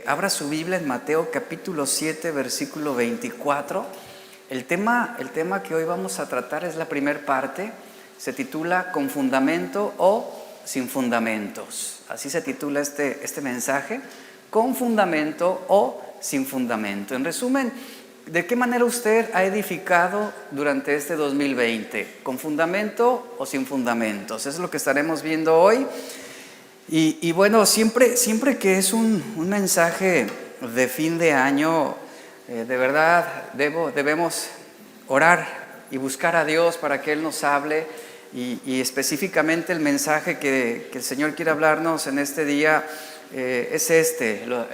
Abra su Biblia en Mateo capítulo 7, versículo 24. El tema que hoy vamos a tratar es la primera parte. Se titula ¿Con fundamento o sin fundamentos? Así se titula este mensaje, ¿con fundamento o sin fundamento? En resumen, ¿de qué manera usted ha edificado durante este 2020? ¿Con fundamento o sin fundamentos? Es lo que estaremos viendo hoy. Y bueno, siempre que es un mensaje de fin de año, de verdad debemos orar y buscar a Dios para que Él nos hable y específicamente el mensaje que el Señor quiere hablarnos en este día es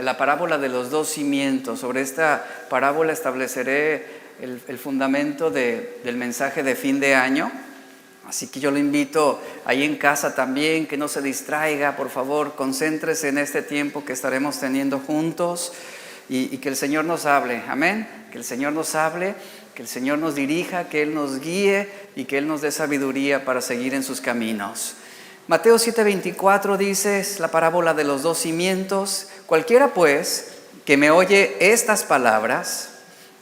la parábola de los dos cimientos. Sobre esta parábola estableceré el fundamento del mensaje de fin de año. Así que yo lo invito ahí en casa también, que no se distraiga, por favor, concéntrese en este tiempo que estaremos teniendo juntos y que el Señor nos hable, amén, que el Señor nos hable, que el Señor nos dirija, que Él nos guíe y que Él nos dé sabiduría para seguir en sus caminos. Mateo 7:24 dice, es la parábola de los dos cimientos. Cualquiera pues que me oye estas palabras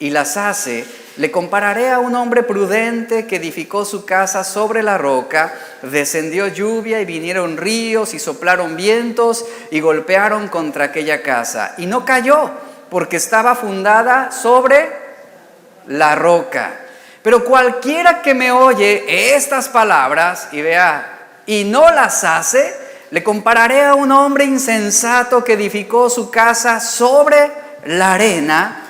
y las hace, le compararé a un hombre prudente que edificó su casa sobre la roca. Descendió lluvia y vinieron ríos y soplaron vientos y golpearon contra aquella casa. Y no cayó, porque estaba fundada sobre la roca. Pero cualquiera que me oye estas palabras y no las hace, le compararé a un hombre insensato que edificó su casa sobre la arena.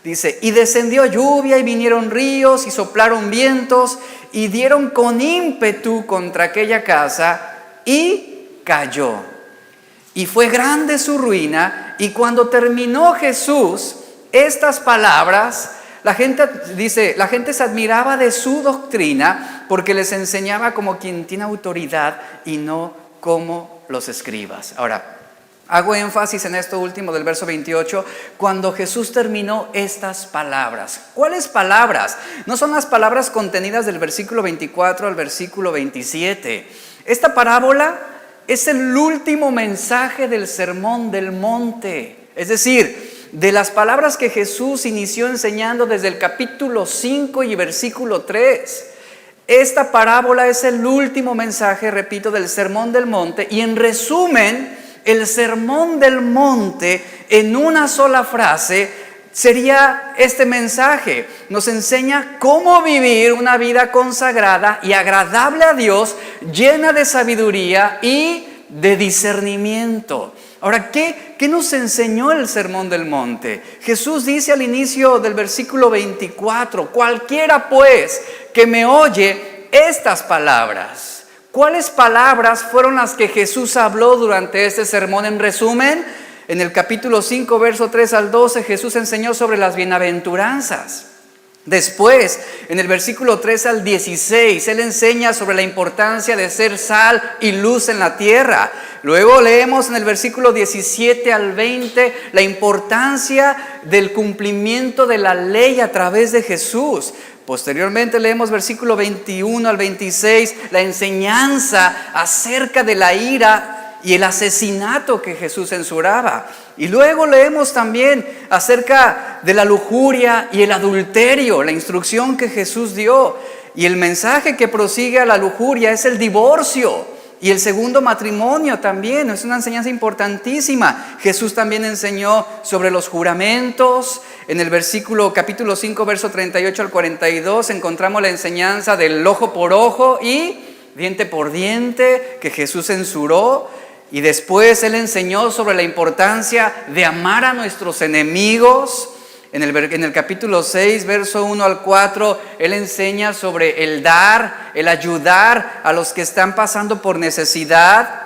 Dice, y descendió lluvia y vinieron ríos y soplaron vientos y dieron con ímpetu contra aquella casa y cayó. Y fue grande su ruina. Y cuando terminó Jesús estas palabras, la gente se admiraba de su doctrina porque les enseñaba como quien tiene autoridad y no como los escribas. Ahora, hago énfasis en esto último del verso 28, cuando Jesús terminó estas palabras. ¿Cuáles palabras? No son las palabras contenidas del versículo 24 al versículo 27. Esta parábola es el último mensaje del Sermón del Monte. Es decir, de las palabras que Jesús inició enseñando desde el capítulo 5 y versículo 3. Esta parábola es el último mensaje, repito, del Sermón del Monte. Y en resumen, el Sermón del Monte, en una sola frase, sería este mensaje. Nos enseña cómo vivir una vida consagrada y agradable a Dios, llena de sabiduría y de discernimiento. Ahora, ¿qué nos enseñó el Sermón del Monte? Jesús dice al inicio del versículo 24, cualquiera pues que me oye estas palabras. ¿Cuáles palabras fueron las que Jesús habló durante este sermón? En resumen, en el capítulo 5, verso 3 al 12, Jesús enseñó sobre las bienaventuranzas. Después, en el versículo 3 al 16, Él enseña sobre la importancia de ser sal y luz en la tierra. Luego leemos en el versículo 17 al 20 la importancia del cumplimiento de la ley a través de Jesús. Posteriormente leemos versículo 21 al 26, la enseñanza acerca de la ira y el asesinato que Jesús censuraba. Y luego leemos también acerca de la lujuria y el adulterio, la instrucción que Jesús dio. Y el mensaje que prosigue a la lujuria es el divorcio. Y el segundo matrimonio también, es una enseñanza importantísima. Jesús también enseñó sobre los juramentos. En el capítulo 5, verso 38 al 42, encontramos la enseñanza del ojo por ojo y diente por diente que Jesús censuró. Y después Él enseñó sobre la importancia de amar a nuestros enemigos. En el capítulo 6, verso 1 al 4, Él enseña sobre el dar, el ayudar a los que están pasando por necesidad.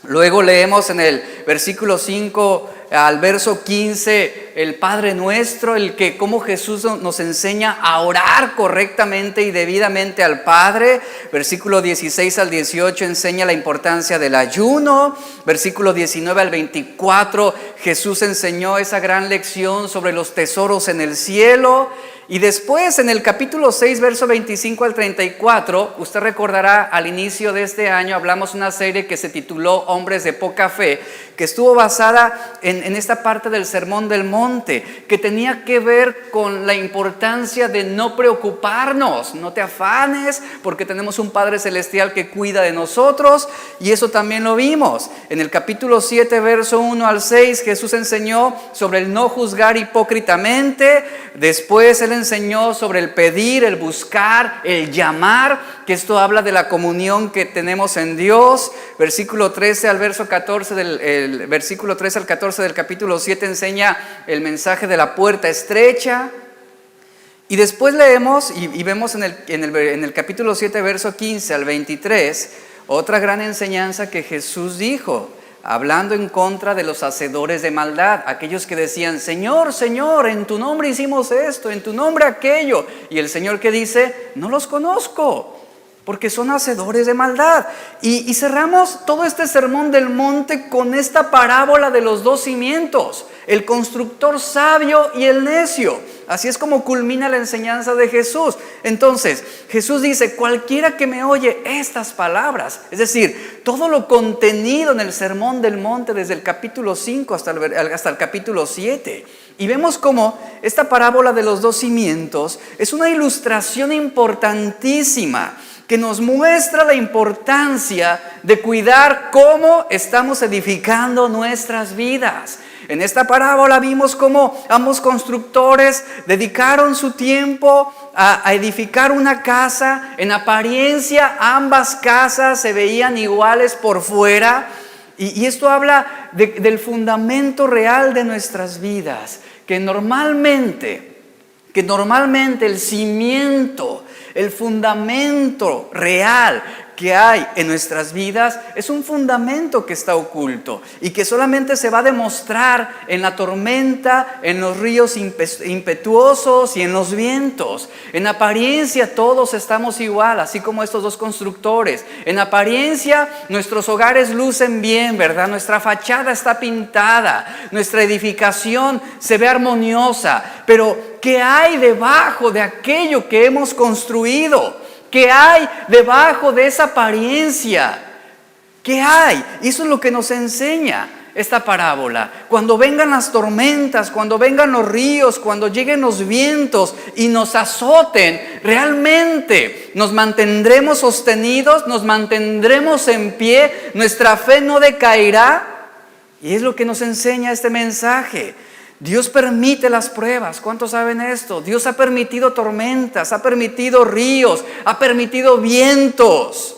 Luego leemos en el versículo 5 al verso 15, el Padre Nuestro, cómo Jesús nos enseña a orar correctamente y debidamente al Padre. Versículo 16 al 18 enseña la importancia del ayuno. Versículo 19 al 24, Jesús enseñó esa gran lección sobre los tesoros en el cielo. Y después en el capítulo 6, verso 25 al 34, usted recordará al inicio de este año hablamos una serie que se tituló Hombres de Poca Fe, que estuvo basada en esta parte del Sermón del Monte, que tenía que ver con la importancia de no preocuparnos, no te afanes, porque tenemos un Padre Celestial que cuida de nosotros, y eso también lo vimos. En el capítulo 7, verso 1 al 6, Jesús enseñó sobre el no juzgar hipócritamente. Después Él enseñó sobre el pedir, el buscar, el llamar, que esto habla de la comunión que tenemos en Dios. Versículo 13 al verso 14 versículo 13 al 14 del capítulo 7 enseña el mensaje de la puerta estrecha. Y después leemos y vemos en el capítulo 7, verso 15 al 23, otra gran enseñanza que Jesús dijo, hablando en contra de los hacedores de maldad, aquellos que decían, Señor, Señor, en tu nombre hicimos esto, en tu nombre aquello. Y el Señor que dice, no los conozco, porque son hacedores de maldad. Y cerramos todo este sermón del monte con esta parábola de los dos cimientos, el constructor sabio y el necio. Así es como culmina la enseñanza de Jesús. Entonces, Jesús dice, cualquiera que me oye estas palabras, es decir, todo lo contenido en el sermón del monte desde el capítulo 5 hasta el capítulo 7. Y vemos cómo esta parábola de los dos cimientos es una ilustración importantísima que nos muestra la importancia de cuidar cómo estamos edificando nuestras vidas. En esta parábola vimos cómo ambos constructores dedicaron su tiempo a edificar una casa. En apariencia ambas casas se veían iguales por fuera. Y esto habla del fundamento real de nuestras vidas. Que normalmente el cimiento, el fundamento real que hay en nuestras vidas es un fundamento que está oculto y que solamente se va a demostrar en la tormenta, en los ríos impetuosos y en los vientos. En apariencia todos estamos igual, así como estos dos constructores. En apariencia nuestros hogares lucen bien, ¿verdad? Nuestra fachada está pintada, nuestra edificación se ve armoniosa, pero ¿qué hay debajo de aquello que hemos construido? ¿Qué hay debajo de esa apariencia? ¿Qué hay? Y eso es lo que nos enseña esta parábola. Cuando vengan las tormentas, cuando vengan los ríos, cuando lleguen los vientos y nos azoten, realmente nos mantendremos sostenidos, nos mantendremos en pie, nuestra fe no decaerá. Y es lo que nos enseña este mensaje. Dios permite las pruebas. ¿Cuántos saben esto? Dios ha permitido tormentas, ha permitido ríos, ha permitido vientos.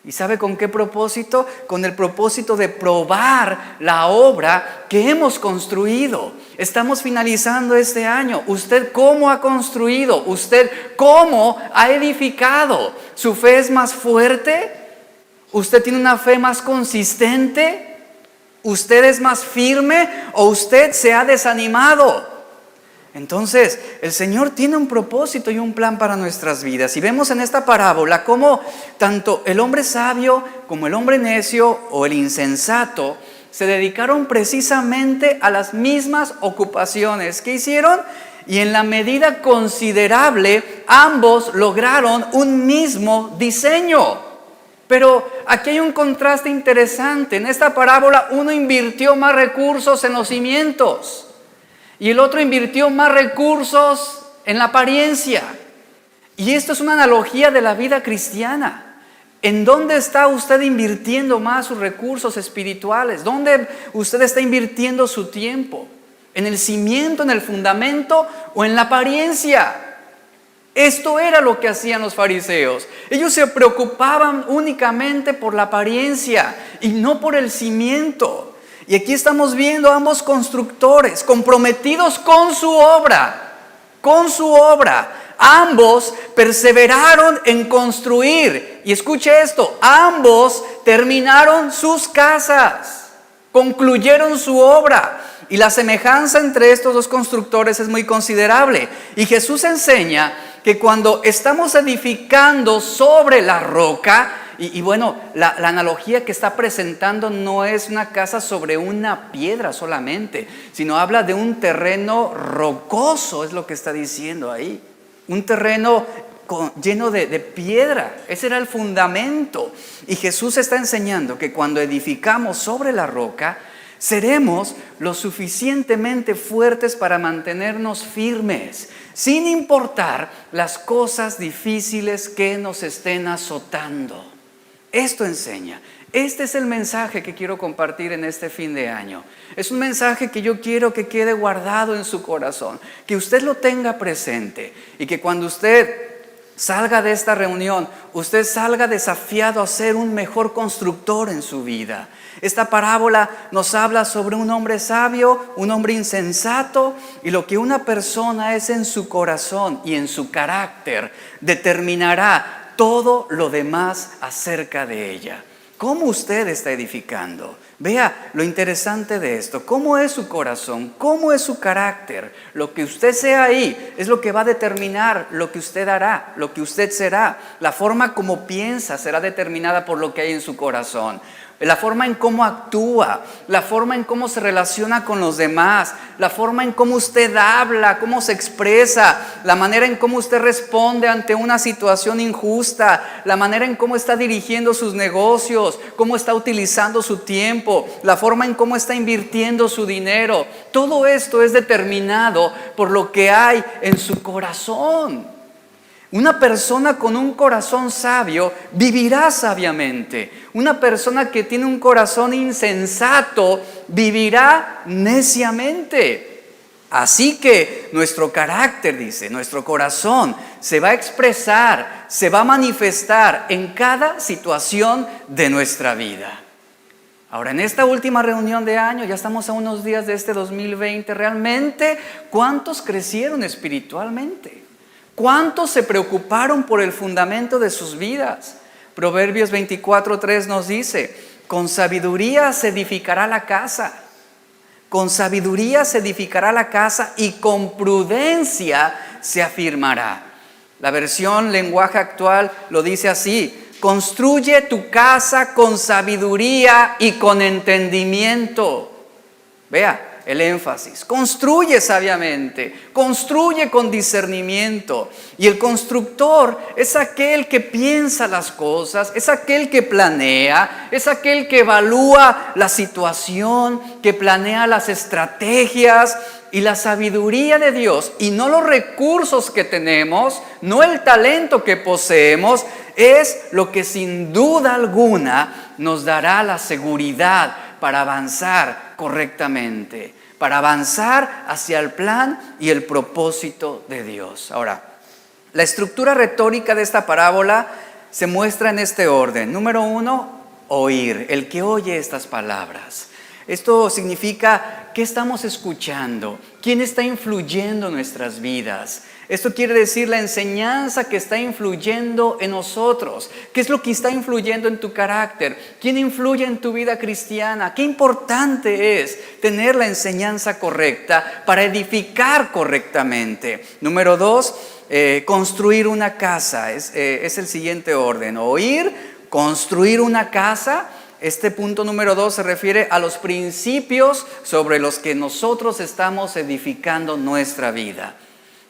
¿Y sabe con qué propósito? Con el propósito de probar la obra que hemos construido. Estamos finalizando este año. ¿Usted cómo ha construido? ¿Usted cómo ha edificado? ¿Su fe es más fuerte? ¿Usted tiene una fe más consistente? ¿Usted es más firme o usted se ha desanimado? Entonces, el Señor tiene un propósito y un plan para nuestras vidas. Y vemos en esta parábola cómo tanto el hombre sabio como el hombre necio o el insensato se dedicaron precisamente a las mismas ocupaciones. ¿Qué hicieron? Y en la medida considerable, ambos lograron un mismo diseño. Pero aquí hay un contraste interesante. En esta parábola uno invirtió más recursos en los cimientos y el otro invirtió más recursos en la apariencia. Y esto es una analogía de la vida cristiana. ¿En dónde está usted invirtiendo más sus recursos espirituales? ¿Dónde usted está invirtiendo su tiempo? ¿En el cimiento, en el fundamento o en la apariencia? Esto era lo que hacían los fariseos. Ellos se preocupaban únicamente por la apariencia y no por el cimiento. Y aquí estamos viendo a ambos constructores comprometidos con su obra. Con su obra. Ambos perseveraron en construir. Y escuche esto, ambos terminaron sus casas. Concluyeron su obra. Y la semejanza entre estos dos constructores es muy considerable. Y Jesús enseña que cuando estamos edificando sobre la roca, Y bueno, la analogía que está presentando no es una casa sobre una piedra solamente, sino habla de un terreno rocoso, es lo que está diciendo ahí. Un terreno lleno de piedra. Ese era el fundamento. Y Jesús está enseñando que cuando edificamos sobre la roca, seremos lo suficientemente fuertes para mantenernos firmes, sin importar las cosas difíciles que nos estén azotando. Esto enseña. Este es el mensaje que quiero compartir en este fin de año. Es un mensaje que yo quiero que quede guardado en su corazón, que usted lo tenga presente y que cuando usted salga de esta reunión, usted salga desafiado a ser un mejor constructor en su vida. Esta parábola nos habla sobre un hombre sabio, un hombre insensato, y lo que una persona es en su corazón y en su carácter determinará todo lo demás acerca de ella. ¿Cómo usted está edificando? Vea lo interesante de esto. ¿Cómo es su corazón? ¿Cómo es su carácter? Lo que usted sea ahí es lo que va a determinar lo que usted hará, lo que usted será. La forma como piensa será determinada por lo que hay en su corazón. La forma en cómo actúa, la forma en cómo se relaciona con los demás, la forma en cómo usted habla, cómo se expresa, la manera en cómo usted responde ante una situación injusta, la manera en cómo está dirigiendo sus negocios, cómo está utilizando su tiempo, la forma en cómo está invirtiendo su dinero. Todo esto es determinado por lo que hay en su corazón. Una persona con un corazón sabio vivirá sabiamente. Una persona que tiene un corazón insensato vivirá neciamente. Así que nuestro carácter, dice, nuestro corazón se va a expresar, se va a manifestar en cada situación de nuestra vida. Ahora, en esta última reunión de año, ya estamos a unos días de este 2020, realmente, ¿cuántos crecieron espiritualmente? ¿Cuántos se preocuparon por el fundamento de sus vidas? Proverbios 24:3 nos dice, con sabiduría se edificará la casa. Con sabiduría se edificará la casa y con prudencia se afirmará. La versión lenguaje actual lo dice así: construye tu casa con sabiduría y con entendimiento. Vea el énfasis. Construye sabiamente, construye con discernimiento. Y el constructor es aquel que piensa las cosas, es aquel que planea, es aquel que evalúa la situación, que planea las estrategias. Y la sabiduría de Dios, y no los recursos que tenemos, no el talento que poseemos, es lo que sin duda alguna nos dará la seguridad para avanzar correctamente, para avanzar hacia el plan y el propósito de Dios. Ahora, la estructura retórica de esta parábola se muestra en este orden. Número 1, oír, el que oye estas palabras. Esto significa, ¿qué estamos escuchando? ¿Quién está influyendo en nuestras vidas? Esto quiere decir la enseñanza que está influyendo en nosotros. ¿Qué es lo que está influyendo en tu carácter? ¿Quién influye en tu vida cristiana? Qué importante es tener la enseñanza correcta para edificar correctamente. Número 2, construir una casa. Es el siguiente orden. Oír, construir una casa. Este punto número 2 se refiere a los principios sobre los que nosotros estamos edificando nuestra vida.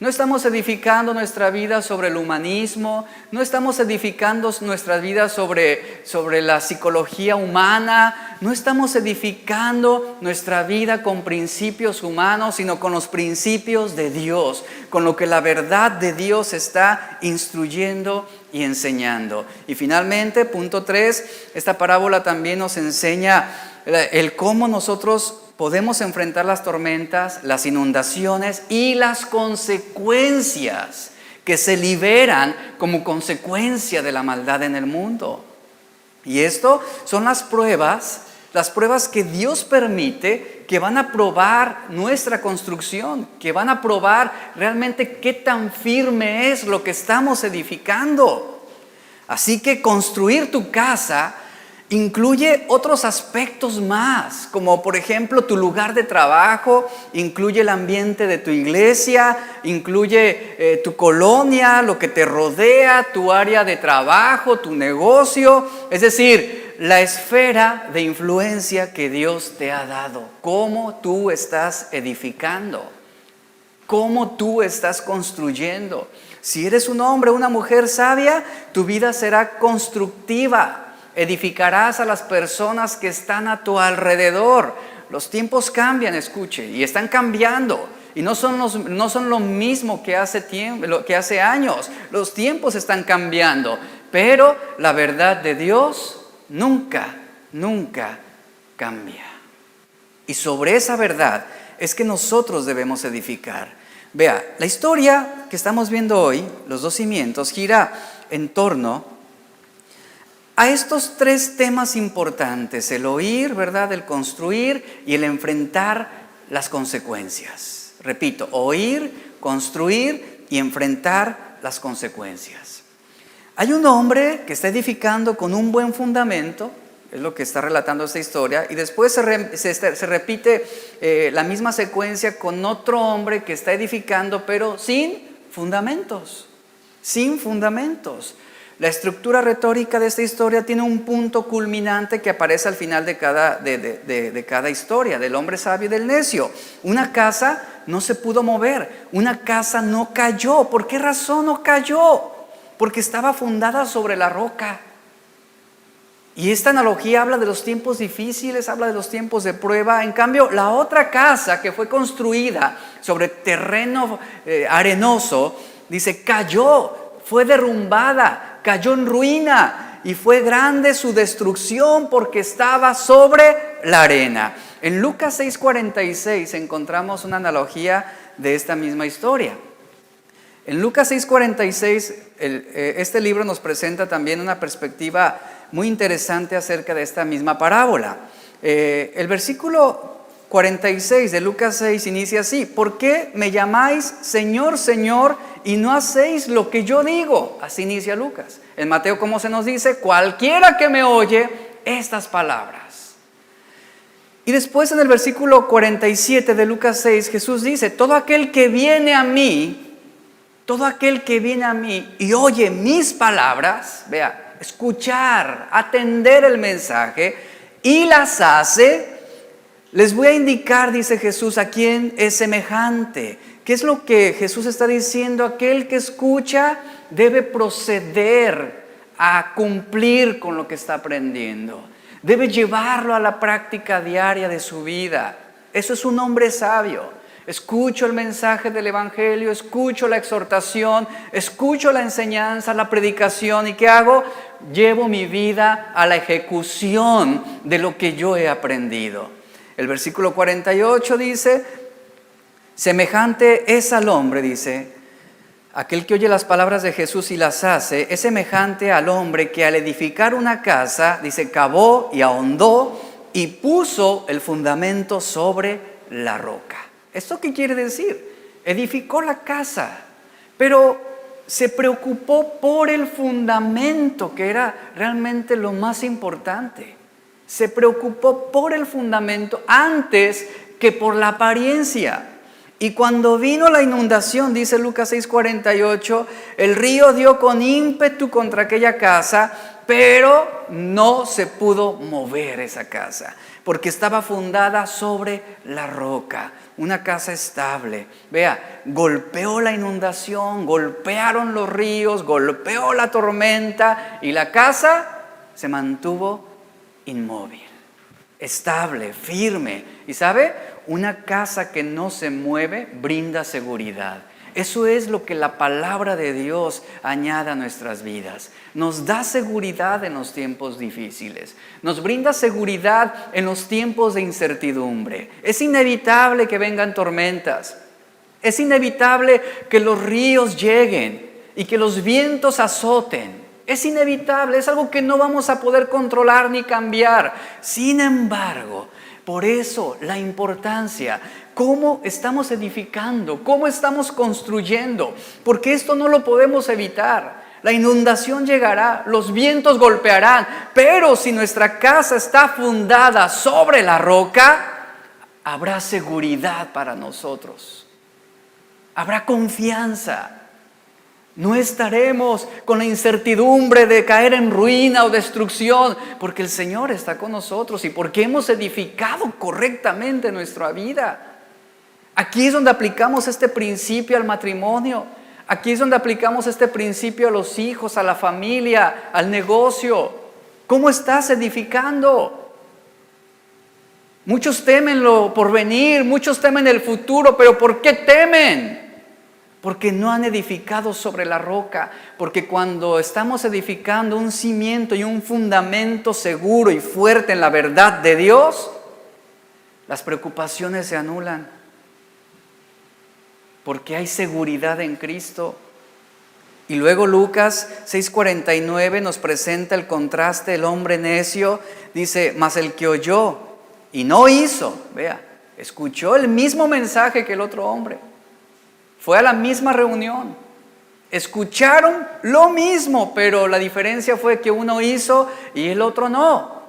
No estamos edificando nuestra vida sobre el humanismo, no estamos edificando nuestra vida sobre la psicología humana, no estamos edificando nuestra vida con principios humanos, sino con los principios de Dios, con lo que la verdad de Dios está instruyendo y enseñando. Y finalmente, punto 3, esta parábola también nos enseña el cómo nosotros podemos enfrentar las tormentas, las inundaciones y las consecuencias que se liberan como consecuencia de la maldad en el mundo. Y esto son las pruebas que Dios permite, que van a probar nuestra construcción, que van a probar realmente qué tan firme es lo que estamos edificando. Así que construir tu casa incluye otros aspectos más, como por ejemplo tu lugar de trabajo, incluye el ambiente de tu iglesia, incluye tu colonia, lo que te rodea, tu área de trabajo, tu negocio, es decir, la esfera de influencia que Dios te ha dado, cómo tú estás edificando, cómo tú estás construyendo. Si eres un hombre o una mujer sabia, tu vida será constructiva. Edificarás a las personas que están a tu alrededor. Los tiempos cambian, escuche, y están cambiando. Y no son lo mismo que hace años. Los tiempos están cambiando. Pero la verdad de Dios nunca cambia. Y sobre esa verdad es que nosotros debemos edificar. Vea, la historia que estamos viendo hoy, los dos cimientos, gira en torno a estos tres temas importantes: el oír, ¿verdad?, el construir y el enfrentar las consecuencias. Repito, oír, construir y enfrentar las consecuencias. Hay un hombre que está edificando con un buen fundamento, es lo que está relatando esta historia, y después se repite la misma secuencia con otro hombre que está edificando, pero sin fundamentos. La estructura retórica de esta historia tiene un punto culminante que aparece al final de cada historia, del hombre sabio y del necio. Una casa no se pudo mover, una casa no cayó. ¿Por qué razón no cayó? Porque estaba fundada sobre la roca. Y esta analogía habla de los tiempos difíciles, habla de los tiempos de prueba. En cambio, la otra casa que fue construida sobre terreno arenoso, dice, cayó, fue derrumbada, cayó en ruina y fue grande su destrucción porque estaba sobre la arena. En Lucas 6:46 encontramos una analogía de esta misma historia. En Lucas 6:46, este libro nos presenta también una perspectiva muy interesante acerca de esta misma parábola. El versículo 46 de Lucas 6 inicia así: ¿por qué me llamáis Señor, Señor, y no hacéis lo que yo digo? Así inicia Lucas. En Mateo, ¿cómo se nos dice? Cualquiera que me oye estas palabras. Y después en el versículo 47 de Lucas 6, Jesús dice: todo aquel que viene a mí y oye mis palabras, vea, escuchar, atender el mensaje y las hace, les voy a indicar, dice Jesús, a quién es semejante. ¿Qué es lo que Jesús está diciendo? Aquel que escucha debe proceder a cumplir con lo que está aprendiendo. Debe llevarlo a la práctica diaria de su vida. Eso es un hombre sabio. Escucho el mensaje del Evangelio, escucho la exhortación, escucho la enseñanza, la predicación. ¿Y qué hago? Llevo mi vida a la ejecución de lo que yo he aprendido. El versículo 48 dice: semejante es al hombre, dice, aquel que oye las palabras de Jesús y las hace, es semejante al hombre que al edificar una casa, dice, cavó y ahondó y puso el fundamento sobre la roca. ¿Esto qué quiere decir? Edificó la casa, pero se preocupó por el fundamento, que era realmente lo más importante. Se preocupó por el fundamento antes que por la apariencia. Y cuando vino la inundación, dice Lucas 6:48, el río dio con ímpetu contra aquella casa, pero no se pudo mover esa casa, porque estaba fundada sobre la roca. Una casa estable. Vea, golpeó la inundación, golpearon los ríos, golpeó la tormenta y la casa se mantuvo inmóvil, estable, firme. Y ¿sabe? Una casa que no se mueve brinda seguridad. Eso es lo que la palabra de Dios añade a nuestras vidas. Nos da seguridad en los tiempos difíciles. Nos brinda seguridad en los tiempos de incertidumbre. Es inevitable que vengan tormentas. Es inevitable que los ríos lleguen y que los vientos azoten. Es inevitable, es algo que no vamos a poder controlar ni cambiar. Sin embargo, por eso la importancia, cómo estamos edificando, cómo estamos construyendo, porque esto no lo podemos evitar. La inundación llegará, los vientos golpearán, pero si nuestra casa está fundada sobre la roca, habrá seguridad para nosotros. Habrá confianza. No estaremos con la incertidumbre de caer en ruina o destrucción, porque el Señor está con nosotros y porque hemos edificado correctamente nuestra vida. Aquí es donde aplicamos este principio al matrimonio. Aquí es donde aplicamos este principio a los hijos, a la familia, al negocio. ¿Cómo estás edificando? Muchos temen lo por venir, muchos temen el futuro, pero ¿por qué temen? Porque no han edificado sobre la roca. Porque cuando estamos edificando un cimiento y un fundamento seguro y fuerte en la verdad de Dios, las preocupaciones se anulan. Porque hay seguridad en Cristo. Y luego Lucas 6:49 nos presenta el contraste. El hombre necio dice, mas el que oyó y no hizo, vea, escuchó el mismo mensaje que el otro hombre. Fue a la misma reunión. Escucharon lo mismo, pero la diferencia fue que uno hizo y el otro no.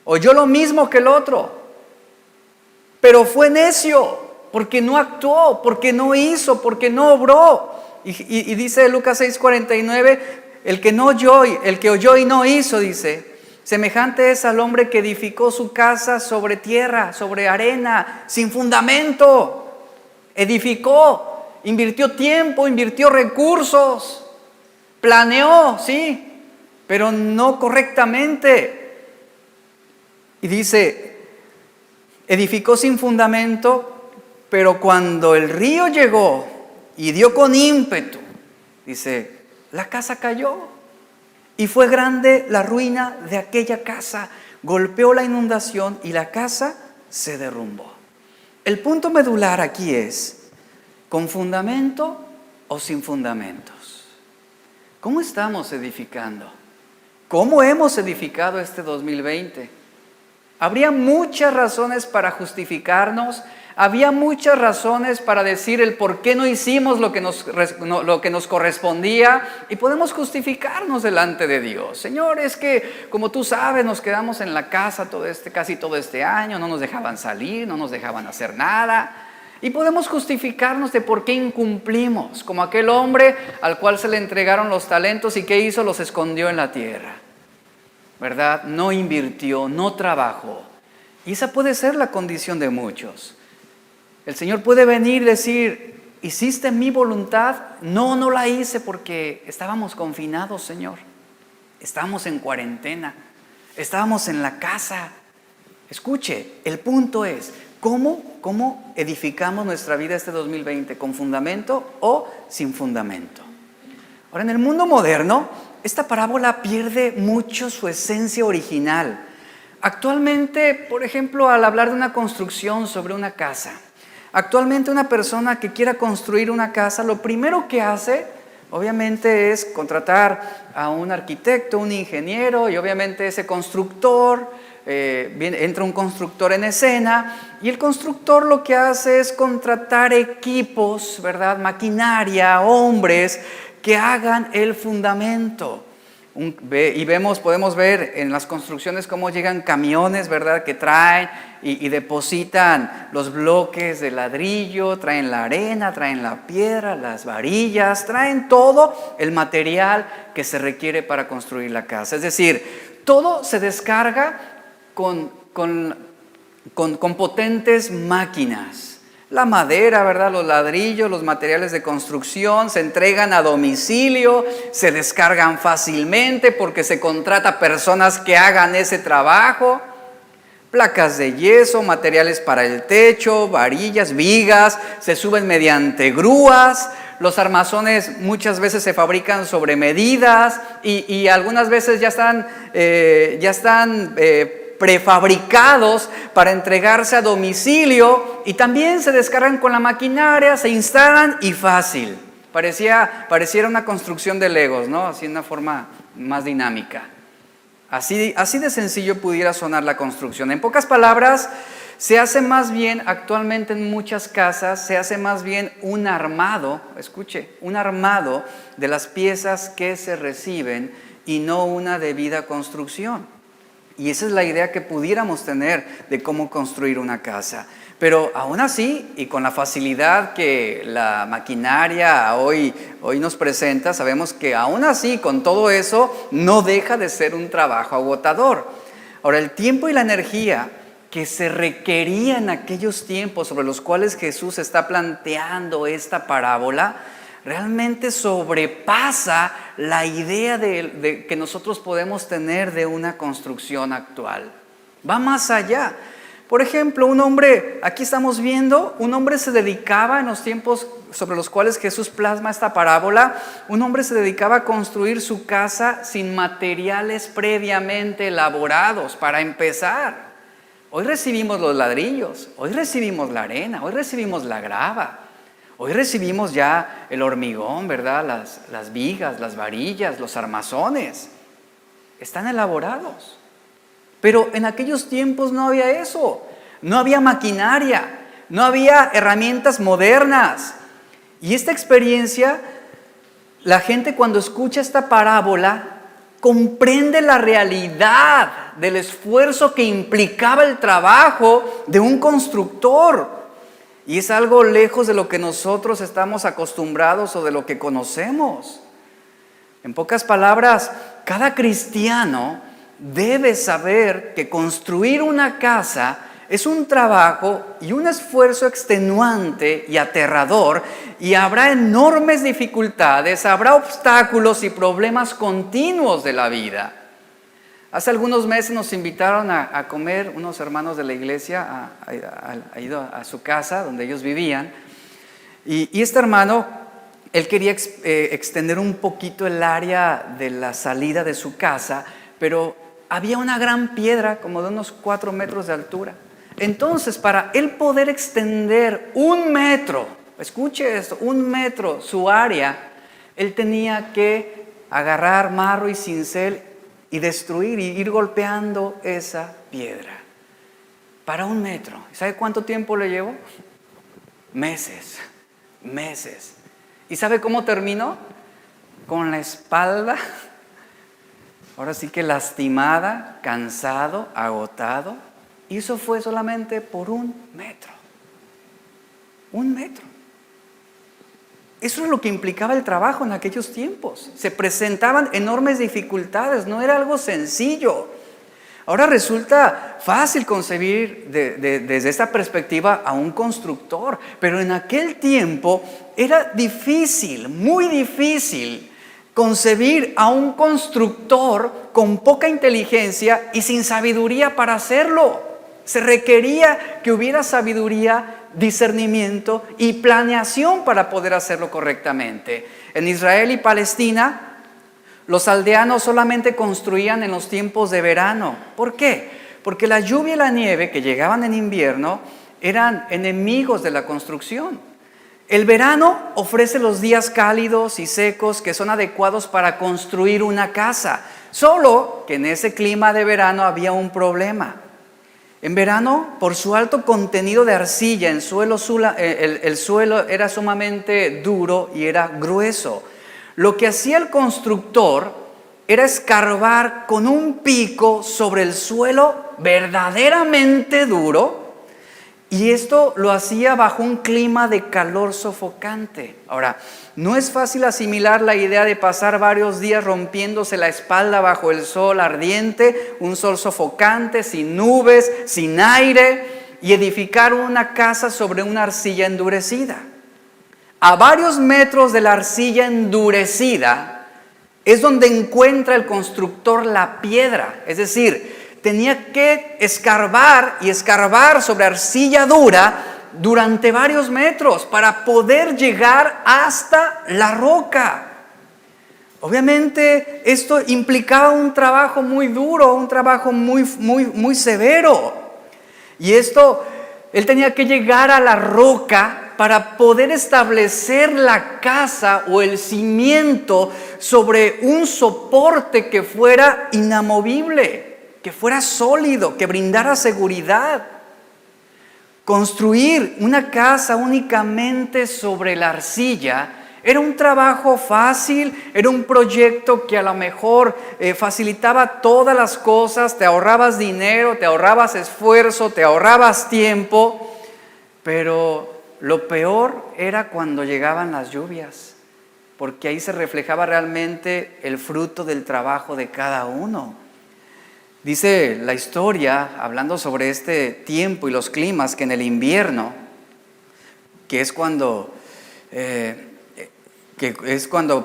Oyó lo mismo que el otro, pero fue necio, porque no actuó, porque no hizo, porque no obró. Y dice Lucas 6:49, el que oyó y no hizo, dice, semejante es al hombre que edificó su casa sobre tierra, sobre arena, sin fundamento. Edificó, invirtió tiempo, invirtió recursos, planeó, sí, pero no correctamente. Y dice, edificó sin fundamento, pero cuando el río llegó y dio con ímpetu, dice, la casa cayó y fue grande la ruina de aquella casa. Golpeó la inundación y la casa se derrumbó. El punto medular aquí es, ¿con fundamento o sin fundamentos? ¿Cómo estamos edificando? ¿Cómo hemos edificado este 2020? Habría muchas razones para justificarnos, había muchas razones para decir el por qué no hicimos lo que nos correspondía, y podemos justificarnos delante de Dios. Señor, es que como tú sabes nos quedamos en la casa casi todo este año, no nos dejaban salir, no nos dejaban hacer nada, y podemos justificarnos de por qué incumplimos, como aquel hombre al cual se le entregaron los talentos y ¿qué hizo? Los escondió en la tierra, ¿verdad? No invirtió, no trabajó. Y esa puede ser la condición de muchos. El Señor puede venir y decir, ¿hiciste mi voluntad? No, no la hice porque estábamos confinados, Señor. Estábamos en cuarentena, estábamos en la casa. Escuche, el punto es, ¿cómo edificamos nuestra vida este 2020? ¿Con fundamento o sin fundamento? Ahora, en el mundo moderno, esta parábola pierde mucho su esencia original. Actualmente, por ejemplo, al hablar de una construcción sobre una casa, actualmente una persona que quiera construir una casa, lo primero que hace, obviamente, es contratar a un arquitecto, un ingeniero, y obviamente ese constructor, entra un constructor en escena, y el constructor lo que hace es contratar equipos, ¿verdad? Maquinaria, hombres que hagan el fundamento. Y podemos ver en las construcciones cómo llegan camiones, ¿verdad? Que traen y depositan los bloques de ladrillo, traen la arena, traen la piedra, las varillas, traen todo el material que se requiere para construir la casa. Es decir, todo se descarga con potentes máquinas. La madera, ¿verdad? Los ladrillos, los materiales de construcción se entregan a domicilio, se descargan fácilmente porque se contrata personas que hagan ese trabajo. Placas de yeso, materiales para el techo, varillas, vigas, se suben mediante grúas. Los armazones muchas veces se fabrican sobre medidas y algunas veces ya están prefabricados para entregarse a domicilio, y también se descargan con la maquinaria, se instalan y fácil. Pareciera una construcción de Legos, ¿no? Así de una forma más dinámica. Así de sencillo pudiera sonar la construcción. En pocas palabras, Se hace más bien, actualmente en muchas casas, se hace más bien un armado, escuche, un armado de las piezas que se reciben y no una debida construcción. Y esa es la idea que pudiéramos tener de cómo construir una casa. Pero aún así, y con la facilidad que la maquinaria hoy nos presenta, sabemos que aún así, con todo eso, no deja de ser un trabajo agotador. Ahora, el tiempo y la energía que se requería en aquellos tiempos sobre los cuales Jesús está planteando esta parábola, realmente sobrepasa la idea de que nosotros podemos tener de una construcción actual. Va más allá. Por ejemplo, un hombre, aquí estamos viendo, un hombre se dedicaba en los tiempos sobre los cuales Jesús plasma esta parábola, un hombre se dedicaba a construir su casa sin materiales previamente elaborados para empezar. Hoy recibimos los ladrillos, hoy recibimos la arena, hoy recibimos la grava, hoy recibimos ya el hormigón, ¿verdad? Las vigas, las varillas, los armazones, están elaborados. Pero en aquellos tiempos no había eso, no había maquinaria, no había herramientas modernas. Y esta experiencia, la gente cuando escucha esta parábola, comprende la realidad del esfuerzo que implicaba el trabajo de un constructor. Y es algo lejos de lo que nosotros estamos acostumbrados o de lo que conocemos. En pocas palabras, cada cristiano debe saber que construir una casa es un trabajo y un esfuerzo extenuante y aterrador, y habrá enormes dificultades, habrá obstáculos y problemas continuos de la vida. Hace algunos meses nos invitaron a comer unos hermanos de la iglesia, ha ido a su casa donde ellos vivían, y este hermano, él quería extender un poquito el área de la salida de su casa, pero había una gran piedra como de unos 4 metros de altura. Entonces, para él poder extender 1 metro, escuche esto, 1 metro su área, él tenía que agarrar marro y cincel y destruir y ir golpeando esa piedra. Para 1 metro. ¿Sabe cuánto tiempo le llevó? Meses. ¿Y sabe cómo terminó? Con la espalda, ahora sí que lastimada, cansado, agotado. Y eso fue solamente por 1 metro. 1 metro. Eso es lo que implicaba el trabajo en aquellos tiempos. Se presentaban enormes dificultades, no era algo sencillo. Ahora resulta fácil concebir desde esta perspectiva a un constructor, pero en aquel tiempo era difícil, muy difícil, concebir a un constructor con poca inteligencia y sin sabiduría para hacerlo. Se requería que hubiera sabiduría, discernimiento y planeación para poder hacerlo correctamente. En Israel y Palestina, los aldeanos solamente construían en los tiempos de verano. ¿Por qué? Porque la lluvia y la nieve que llegaban en invierno eran enemigos de la construcción. El verano ofrece los días cálidos y secos que son adecuados para construir una casa. Solo que en ese clima de verano había un problema. En verano, por su alto contenido de arcilla, el suelo era sumamente duro y era grueso. Lo que hacía el constructor era escarbar con un pico sobre el suelo verdaderamente duro, y esto lo hacía bajo un clima de calor sofocante. Ahora, no es fácil asimilar la idea de pasar varios días rompiéndose la espalda bajo el sol ardiente, un sol sofocante, sin nubes, sin aire, y edificar una casa sobre una arcilla endurecida. A varios metros de la arcilla endurecida es donde encuentra el constructor la piedra, es decir, tenía que escarbar y escarbar sobre arcilla dura durante varios metros para poder llegar hasta la roca. Obviamente esto implicaba un trabajo muy duro, un trabajo muy severo. Y él tenía que llegar a la roca para poder establecer la casa o el cimiento sobre un soporte que fuera inamovible, que fuera sólido, que brindara seguridad. Construir una casa únicamente sobre la arcilla era un trabajo fácil, era un proyecto que a lo mejor facilitaba todas las cosas, te ahorrabas dinero, te ahorrabas esfuerzo, te ahorrabas tiempo, pero lo peor era cuando llegaban las lluvias, porque ahí se reflejaba realmente el fruto del trabajo de cada uno. Dice la historia, hablando sobre este tiempo y los climas, que en el invierno, que es cuando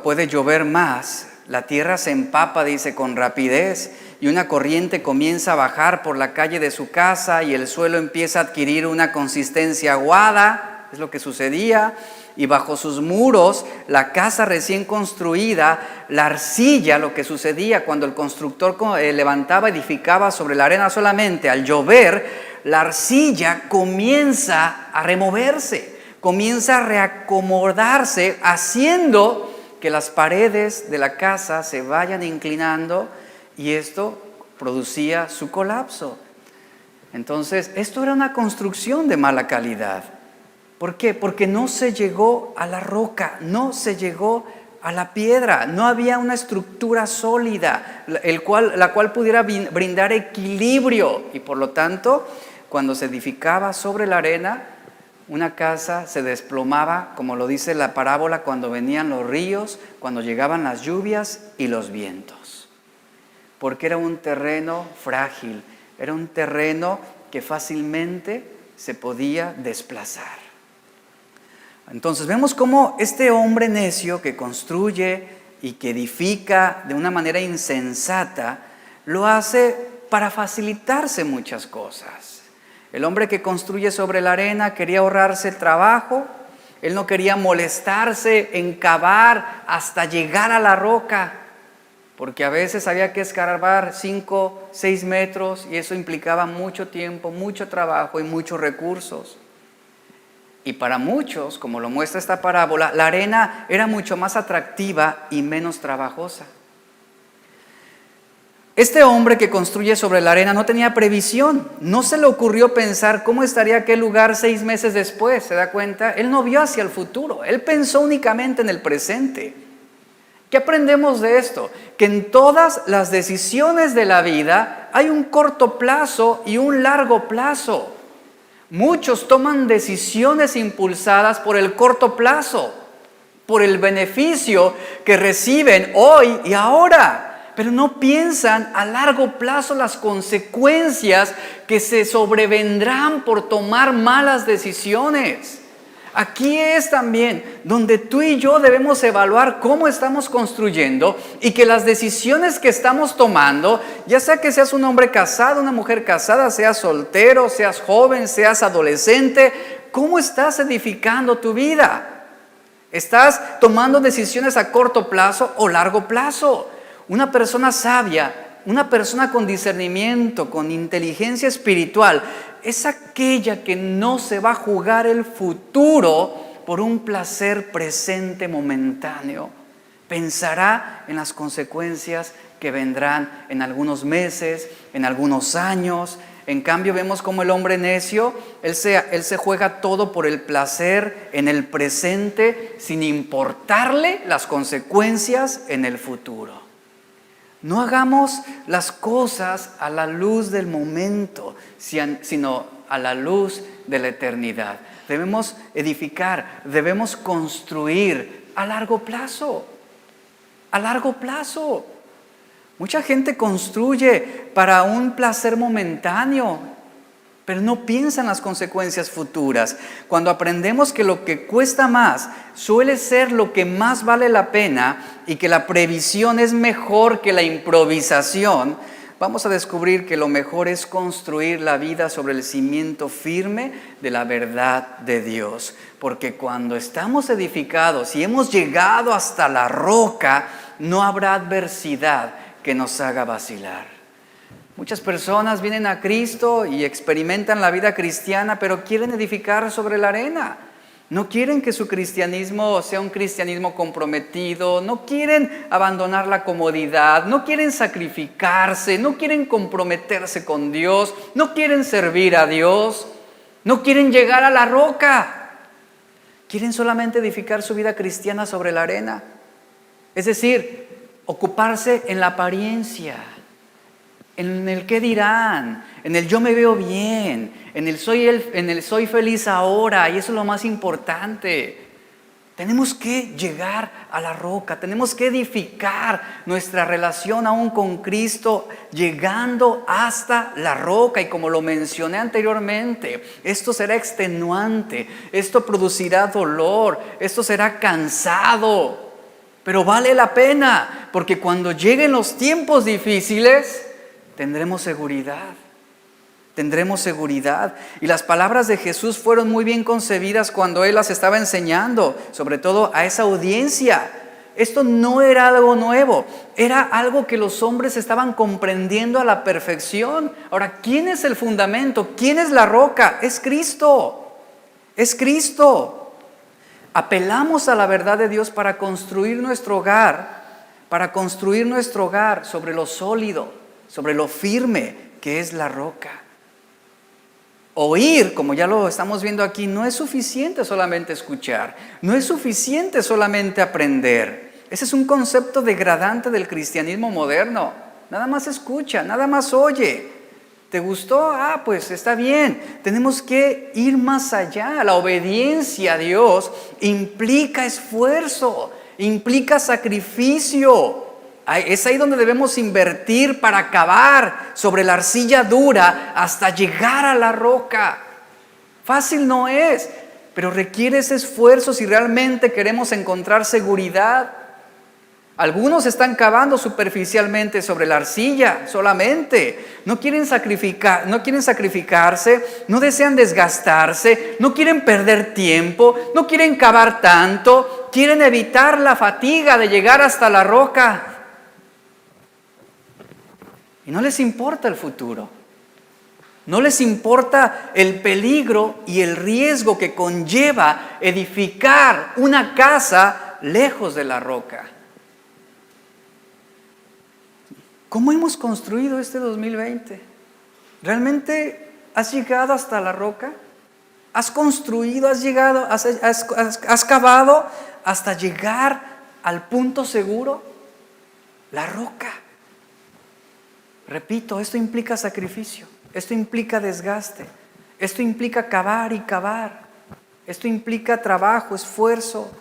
puede llover más, la tierra se empapa, dice, con rapidez, y una corriente comienza a bajar por la calle de su casa y el suelo empieza a adquirir una consistencia aguada, es lo que sucedía, y bajo sus muros, la casa recién construida, la arcilla, lo que sucedía cuando el constructor levantaba, edificaba sobre la arena solamente, al llover, la arcilla comienza a removerse, comienza a reacomodarse, haciendo que las paredes de la casa se vayan inclinando y esto producía su colapso. Entonces, esto era una construcción de mala calidad. ¿Por qué? Porque no se llegó a la roca, no se llegó a la piedra, no había una estructura sólida, la cual pudiera brindar equilibrio, y por lo tanto, cuando se edificaba sobre la arena, una casa se desplomaba, como lo dice la parábola, cuando venían los ríos, cuando llegaban las lluvias y los vientos, porque era un terreno frágil, era un terreno que fácilmente se podía desplazar. Entonces vemos cómo este hombre necio que construye y que edifica de una manera insensata, lo hace para facilitarse muchas cosas. El hombre que construye sobre la arena quería ahorrarse el trabajo, él no quería molestarse en cavar hasta llegar a la roca, porque a veces había que escarbar 5, 6 metros y eso implicaba mucho tiempo, mucho trabajo y muchos recursos. Y para muchos, como lo muestra esta parábola, la arena era mucho más atractiva y menos trabajosa. Este hombre que construye sobre la arena no tenía previsión, no se le ocurrió pensar cómo estaría aquel lugar 6 meses después, ¿se da cuenta? Él no vio hacia el futuro, él pensó únicamente en el presente. ¿Qué aprendemos de esto? Que en todas las decisiones de la vida hay un corto plazo y un largo plazo. Muchos toman decisiones impulsadas por el corto plazo, por el beneficio que reciben hoy y ahora, pero no piensan a largo plazo las consecuencias que se sobrevendrán por tomar malas decisiones. Aquí es también donde tú y yo debemos evaluar cómo estamos construyendo y que las decisiones que estamos tomando, ya sea que seas un hombre casado, una mujer casada, seas soltero, seas joven, seas adolescente, ¿cómo estás edificando tu vida? ¿Estás tomando decisiones a corto plazo o largo plazo? Una persona sabia, una persona con discernimiento, con inteligencia espiritual, es aquella que no se va a jugar el futuro por un placer presente momentáneo. Pensará en las consecuencias que vendrán en algunos meses, en algunos años. En cambio vemos como el hombre necio, él se juega todo por el placer en el presente sin importarle las consecuencias en el futuro. No hagamos las cosas a la luz del momento, sino a la luz de la eternidad. Debemos edificar, debemos construir a largo plazo. A largo plazo. Mucha gente construye para un placer momentáneo, pero no piensa en las consecuencias futuras. Cuando aprendemos que lo que cuesta más suele ser lo que más vale la pena y que la previsión es mejor que la improvisación, vamos a descubrir que lo mejor es construir la vida sobre el cimiento firme de la verdad de Dios. Porque cuando estamos edificados y hemos llegado hasta la roca, no habrá adversidad que nos haga vacilar. Muchas personas vienen a Cristo y experimentan la vida cristiana, pero quieren edificar sobre la arena. No quieren que su cristianismo sea un cristianismo comprometido, no quieren abandonar la comodidad, no quieren sacrificarse, no quieren comprometerse con Dios, no quieren servir a Dios. No quieren llegar a la roca. Quieren solamente edificar su vida cristiana sobre la arena. Es decir, ocuparse en la apariencia, en el qué dirán, en el yo me veo bien, en el soy feliz ahora, y eso es lo más importante. Tenemos que llegar a la roca, tenemos que edificar nuestra relación aún con Cristo, llegando hasta la roca. Y como lo mencioné anteriormente, esto será extenuante, esto producirá dolor, esto será cansado, pero vale la pena, porque cuando lleguen los tiempos difíciles, tendremos seguridad. Tendremos seguridad. Y las palabras de Jesús fueron muy bien concebidas cuando Él las estaba enseñando, sobre todo a esa audiencia. Esto no era algo nuevo, era algo que los hombres estaban comprendiendo a la perfección. Ahora, ¿quién es el fundamento? ¿Quién es la roca? Es Cristo. Es Cristo. Apelamos a la verdad de Dios para construir nuestro hogar, sobre lo sólido, sobre lo firme que es la roca. Oír, como ya lo estamos viendo aquí, no es suficiente solamente escuchar, no es suficiente solamente aprender. Ese es un concepto degradante del cristianismo moderno. Nada más escucha, nada más oye. ¿Te gustó? Pues está bien. Tenemos que ir más allá. La obediencia a Dios implica esfuerzo, implica sacrificio. Es ahí donde debemos invertir para cavar sobre la arcilla dura hasta llegar a la roca. Fácil no es, pero requiere ese esfuerzo si realmente queremos encontrar seguridad. Algunos están cavando superficialmente sobre la arcilla solamente. No quieren sacrificarse, no desean desgastarse, no quieren perder tiempo, no quieren cavar tanto, quieren evitar la fatiga de llegar hasta la roca. Y no les importa el futuro. No les importa el peligro y el riesgo que conlleva edificar una casa lejos de la roca. ¿Cómo hemos construido este 2020? ¿Realmente has llegado hasta la roca? ¿Has construido, has llegado, has cavado hasta llegar al punto seguro? La roca. Repito, esto implica sacrificio, esto implica desgaste, esto implica cavar y cavar, esto implica trabajo, esfuerzo.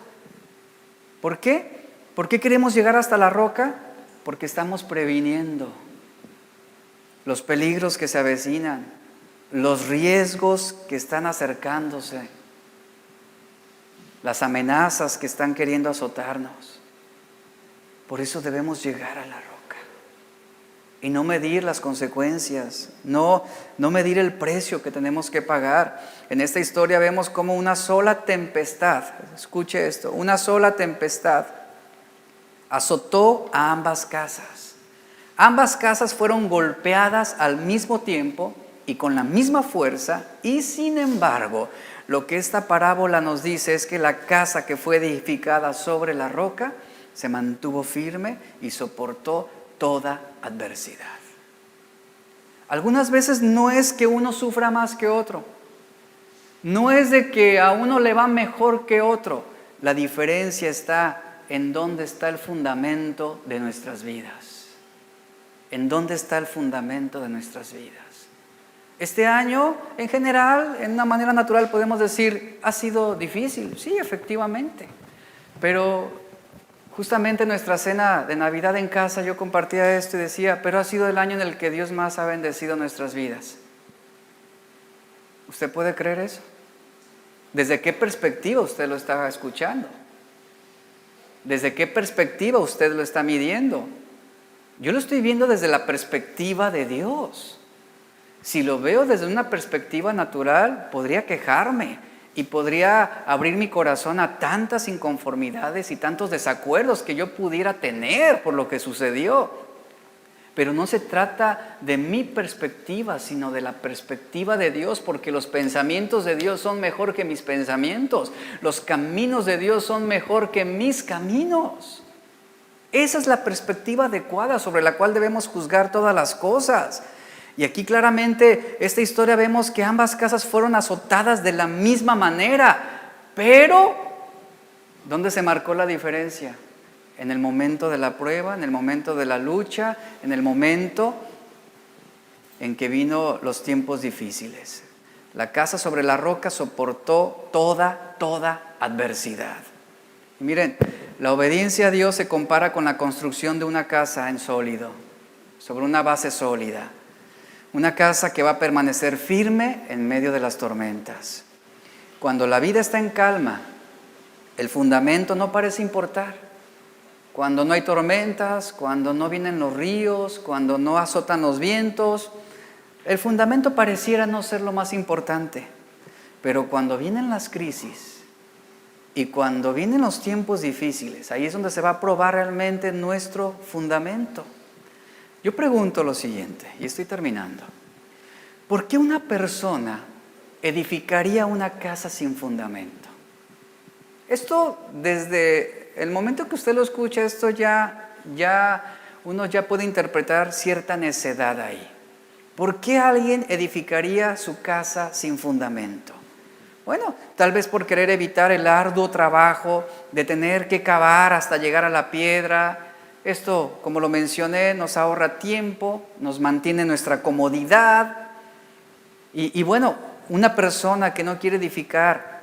¿Por qué? ¿Por qué queremos llegar hasta la roca? Porque estamos previniendo los peligros que se avecinan, los riesgos que están acercándose, las amenazas que están queriendo azotarnos. Por eso debemos llegar a la roca. Y no medir las consecuencias, no medir el precio que tenemos que pagar. En esta historia vemos cómo una sola tempestad, escuche esto, una sola tempestad azotó a ambas casas. Ambas casas fueron golpeadas al mismo tiempo y con la misma fuerza, y sin embargo, lo que esta parábola nos dice es que la casa que fue edificada sobre la roca se mantuvo firme y soportó toda adversidad. Algunas veces no es que uno sufra más que otro, no es de que a uno le va mejor que otro. La diferencia está en dónde está el fundamento de nuestras vidas. ¿En dónde está el fundamento de nuestras vidas? Este año, en general, en una manera natural podemos decir, ha sido difícil. Sí, efectivamente, pero justamente en nuestra cena de Navidad en casa yo compartía esto y decía, pero ha sido el año en el que Dios más ha bendecido nuestras vidas. ¿Usted puede creer eso? ¿Desde qué perspectiva usted lo está escuchando? ¿Desde qué perspectiva usted lo está midiendo? Yo lo estoy viendo desde la perspectiva de Dios. Si lo veo desde una perspectiva natural, podría quejarme y podría abrir mi corazón a tantas inconformidades y tantos desacuerdos que yo pudiera tener por lo que sucedió. Pero no se trata de mi perspectiva, sino de la perspectiva de Dios, porque los pensamientos de Dios son mejor que mis pensamientos. Los caminos de Dios son mejor que mis caminos. Esa es la perspectiva adecuada sobre la cual debemos juzgar todas las cosas. Y aquí claramente esta historia vemos que ambas casas fueron azotadas de la misma manera, pero ¿dónde se marcó la diferencia? En el momento de la prueba, en el momento de la lucha, en el momento en que vino los tiempos difíciles. La casa sobre la roca soportó toda adversidad. Y miren, la obediencia a Dios se compara con la construcción de una casa en sólido, sobre una base sólida. Una casa que va a permanecer firme en medio de las tormentas. Cuando la vida está en calma, el fundamento no parece importar. Cuando no hay tormentas, cuando no vienen los ríos, cuando no azotan los vientos, el fundamento pareciera no ser lo más importante. Pero cuando vienen las crisis y cuando vienen los tiempos difíciles, ahí es donde se va a probar realmente nuestro fundamento. Yo pregunto lo siguiente, y estoy terminando. ¿Por qué una persona edificaría una casa sin fundamento? Esto, desde el momento que usted lo escucha, esto uno ya puede interpretar cierta necedad ahí. ¿Por qué alguien edificaría su casa sin fundamento? Bueno, tal vez por querer evitar el arduo trabajo de tener que cavar hasta llegar a la piedra. Esto, como lo mencioné, nos ahorra tiempo, nos mantiene nuestra comodidad. Y bueno, una persona que no quiere edificar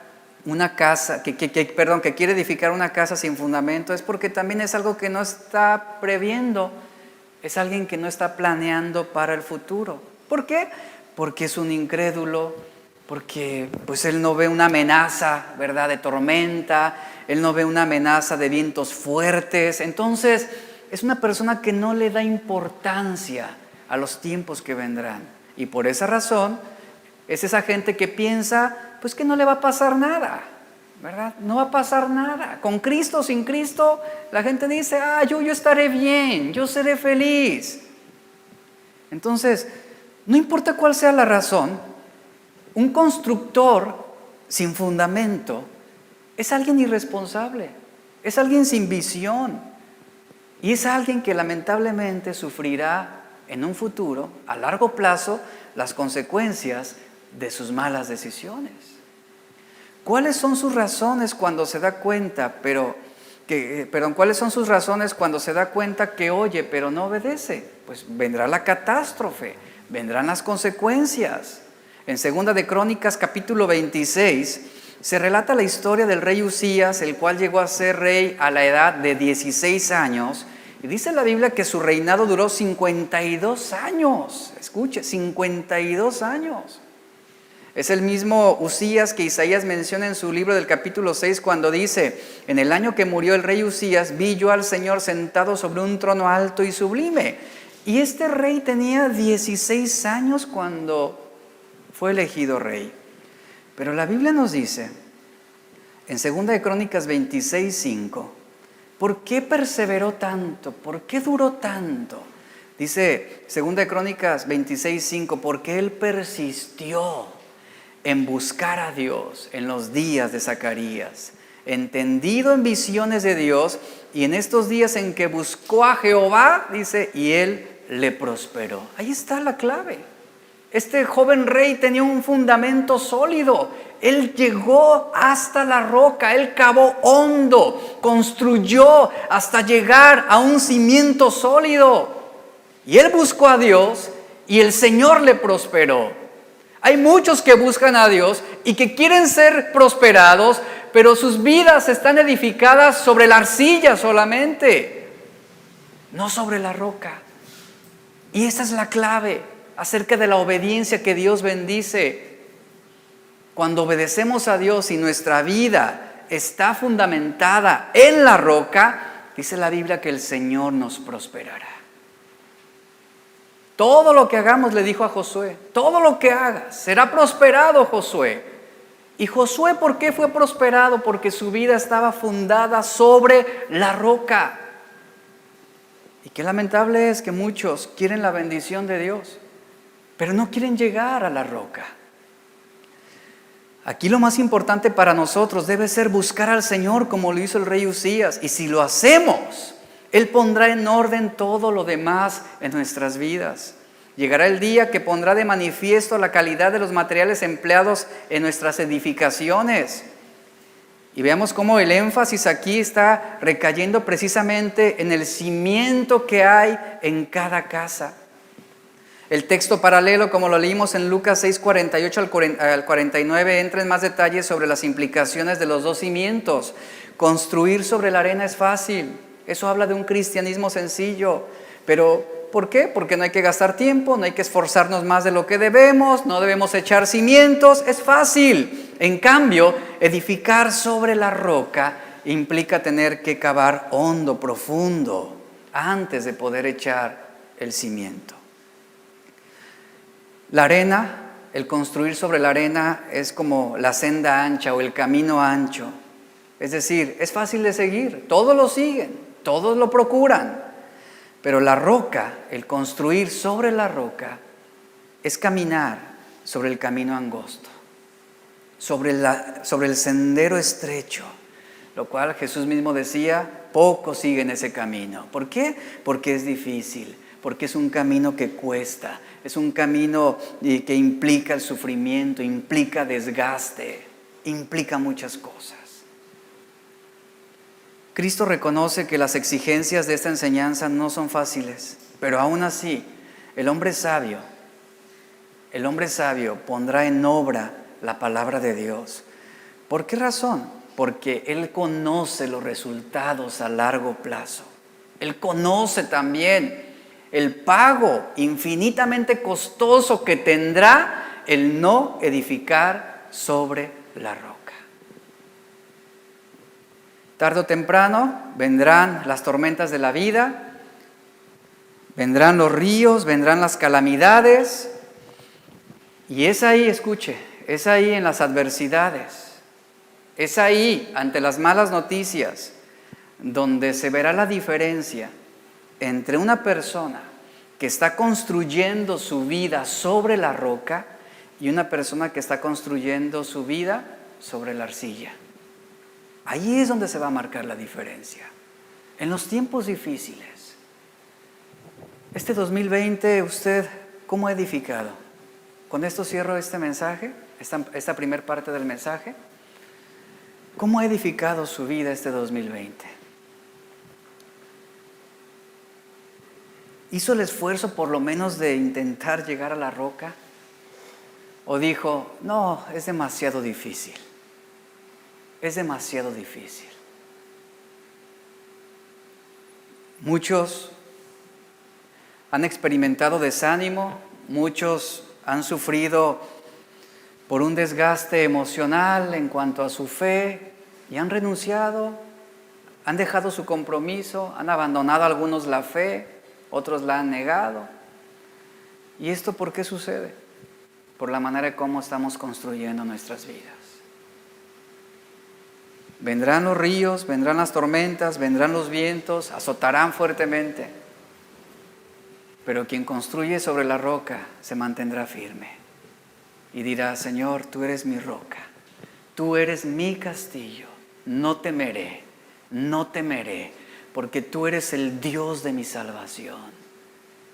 una casa, que quiere edificar una casa sin fundamento, es porque también es algo que no está previendo, es alguien que no está planeando para el futuro. ¿Por qué? Porque es un incrédulo, porque pues él no ve una amenaza, ¿verdad?, de tormenta, él no ve una amenaza de vientos fuertes. Entonces, es una persona que no le da importancia a los tiempos que vendrán. Y por esa razón, es esa gente que piensa, pues que no le va a pasar nada, ¿verdad? No va a pasar nada. Con Cristo o sin Cristo, la gente dice, yo estaré bien, yo seré feliz. Entonces, no importa cuál sea la razón, un constructor sin fundamento es alguien irresponsable, es alguien sin visión. Y es alguien que lamentablemente sufrirá en un futuro, a largo plazo, las consecuencias de sus malas decisiones. ¿Cuáles son sus razones cuando se da cuenta, cuáles son sus razones cuando se da cuenta que oye, pero no obedece? Pues vendrá la catástrofe, vendrán las consecuencias. En 2 de Crónicas, capítulo 26, se relata la historia del rey Uzías, el cual llegó a ser rey a la edad de 16 años. Y dice la Biblia que su reinado duró 52 años. Escuche, 52 años. Es el mismo Uzías que Isaías menciona en su libro del capítulo 6 cuando dice: en el año que murió el rey Uzías, vi yo al Señor sentado sobre un trono alto y sublime. Y este rey tenía 16 años cuando fue elegido rey. Pero la Biblia nos dice, en 2 de Crónicas 26:5, ¿por qué perseveró tanto? ¿Por qué duró tanto? Dice 2 de Crónicas 26:5, porque él persistió en buscar a Dios en los días de Zacarías, entendido en visiones de Dios, y en estos días en que buscó a Jehová, dice, y él le prosperó. Ahí está la clave. Este joven rey tenía un fundamento sólido. Él llegó hasta la roca, él cavó hondo, construyó hasta llegar a un cimiento sólido. Y él buscó a Dios y el Señor le prosperó. Hay muchos que buscan a Dios y que quieren ser prosperados, pero sus vidas están edificadas sobre la arcilla solamente, no sobre la roca. Y esa es la clave acerca de la obediencia que Dios bendice. Cuando obedecemos a Dios y nuestra vida está fundamentada en la roca, dice la Biblia que el Señor nos prosperará. Todo lo que hagamos, le dijo a Josué, todo lo que hagas será prosperado, Josué. Y Josué, ¿por qué fue prosperado? Porque su vida estaba fundada sobre la roca. Y qué lamentable es que muchos quieren la bendición de Dios, pero no quieren llegar a la roca. Aquí lo más importante para nosotros debe ser buscar al Señor como lo hizo el rey Uzías. Y si lo hacemos, Él pondrá en orden todo lo demás en nuestras vidas. Llegará el día que pondrá de manifiesto la calidad de los materiales empleados en nuestras edificaciones. Y veamos cómo el énfasis aquí está recayendo precisamente en el cimiento que hay en cada casa. El texto paralelo, como lo leímos en Lucas 6, 48 al 49, entra en más detalles sobre las implicaciones de los dos cimientos. Construir sobre la arena es fácil. Eso habla de un cristianismo sencillo. Pero, ¿por qué? Porque no hay que gastar tiempo, no hay que esforzarnos más de lo que debemos, no debemos echar cimientos. Es fácil. En cambio, edificar sobre la roca implica tener que cavar hondo, profundo, antes de poder echar el cimiento. La arena, el construir sobre la arena es como la senda ancha o el camino ancho. Es decir, es fácil de seguir, todos lo siguen, todos lo procuran. Pero la roca, el construir sobre la roca, es caminar sobre el camino angosto, sobre el sendero estrecho, lo cual Jesús mismo decía, pocos siguen ese camino. ¿Por qué? Porque es difícil, porque es un camino que cuesta, es un camino que implica el sufrimiento, implica desgaste, implica muchas cosas. Cristo reconoce que las exigencias de esta enseñanza no son fáciles, pero aún así, el hombre sabio pondrá en obra la palabra de Dios. ¿Por qué razón? Porque Él conoce los resultados a largo plazo. Él conoce también el pago infinitamente costoso que tendrá el no edificar sobre la roca. Tarde o temprano vendrán las tormentas de la vida, vendrán los ríos, vendrán las calamidades, y es ahí, escuche, es ahí en las adversidades, es ahí ante las malas noticias, donde se verá la diferencia entre una persona que está construyendo su vida sobre la roca y una persona que está construyendo su vida sobre la arcilla. Ahí es donde se va a marcar la diferencia. En los tiempos difíciles. Este 2020, ¿usted cómo ha edificado? Con esto cierro este mensaje, esta primera parte del mensaje. ¿Cómo ha edificado su vida este 2020? ¿Hizo el esfuerzo por lo menos de intentar llegar a la roca? ¿O dijo, no, es demasiado difícil? Es demasiado difícil. Muchos han experimentado desánimo, muchos han sufrido por un desgaste emocional en cuanto a su fe y han renunciado, han dejado su compromiso, han abandonado algunos la fe, otros la han negado. ¿Y esto por qué sucede? Por la manera en cómo estamos construyendo nuestras vidas. Vendrán los ríos, vendrán las tormentas, vendrán los vientos, azotarán fuertemente. Pero quien construye sobre la roca se mantendrá firme y dirá, Señor, tú eres mi roca, tú eres mi castillo, no temeré, porque tú eres el Dios de mi salvación.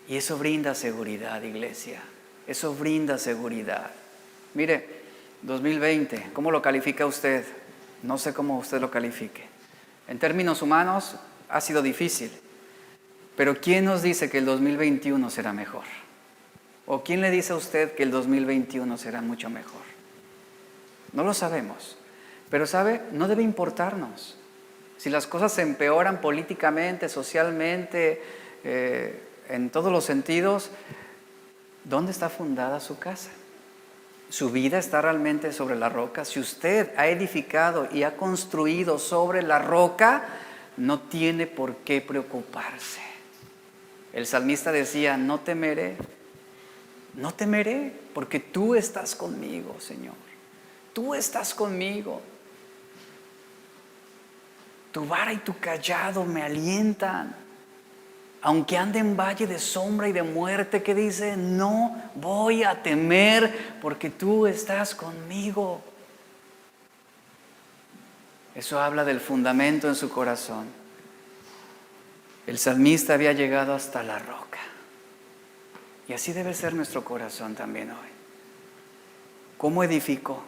Y eso brinda seguridad, iglesia, eso brinda seguridad. Mire, 2020, ¿cómo lo califica usted? No sé cómo usted lo califique. En términos humanos ha sido difícil, pero ¿quién nos dice que el 2021 será mejor? ¿O quién le dice a usted que el 2021 será mucho mejor? No lo sabemos, pero ¿sabe? No debe importarnos. Si las cosas se empeoran políticamente, socialmente, en todos los sentidos, ¿dónde está fundada su casa? ¿Su vida está realmente sobre la roca? Si usted ha edificado y ha construido sobre la roca, no tiene por qué preocuparse. El salmista decía, no temeré, porque tú estás conmigo, Señor. Tú estás conmigo. Tu vara y tu cayado me alientan. Aunque ande en valle de sombra y de muerte, que dice, no voy a temer porque tú estás conmigo. Eso habla del fundamento en su corazón. El salmista había llegado hasta la roca Y así debe ser nuestro corazón también hoy. ¿Cómo edificó?